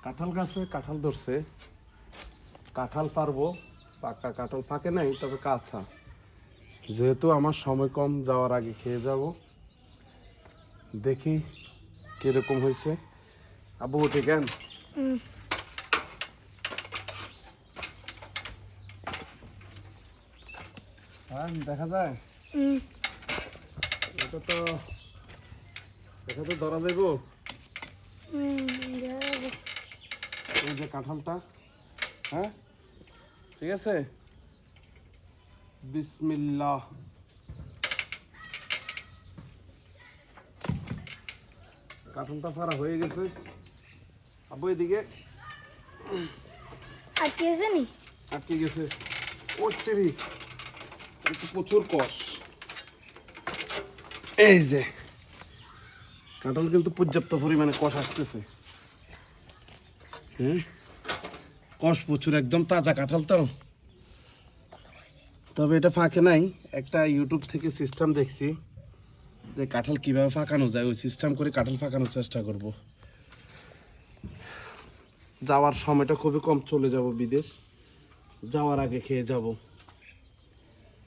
কাঁঠাল গাছে কাঁঠাল ধরছে, কাঁঠাল পারবো, পাকা কাঁঠাল পাকে নাই, তবে কাঁচা। যেহেতু আমার সময় কম, যাওয়ার আগে খেয়ে যাব, দেখি কিরকম হয়েছে। আবু উঠে কেন দেখা যায়, এটা তো এটা তো ধরা যাইব। এই যে কাঁঠালটা, হ্যাঁ ঠিক আছে, বিসমিল্লাহ। কাঁঠালটা ফাড়া হয়ে গেছে। আবু এদিকে আটকে গেছে নি? আটকে গেছে। ও তেরি, একটু প্রচুর কষ। এই যে কাঁঠাল কিন্তু পর্যাপ্ত পরিমাণে কষ আসতেছে। হ্যাঁ, কষ প্রচুর, একদম তাজা কাঁঠাল তো। তবে এটা ফাঁকে নাই। একটা ইউটিউব থেকে সিস্টেম দেখছি যে কাঁঠাল কিভাবে ফাঁকানো যায়, ওই সিস্টেম করে কাঁঠাল ফাঁকানোর চেষ্টা করব। যাওয়ার সময়টা খুবই কম, চলে যাব বিদেশ, যাওয়ার আগে খেয়ে যাব।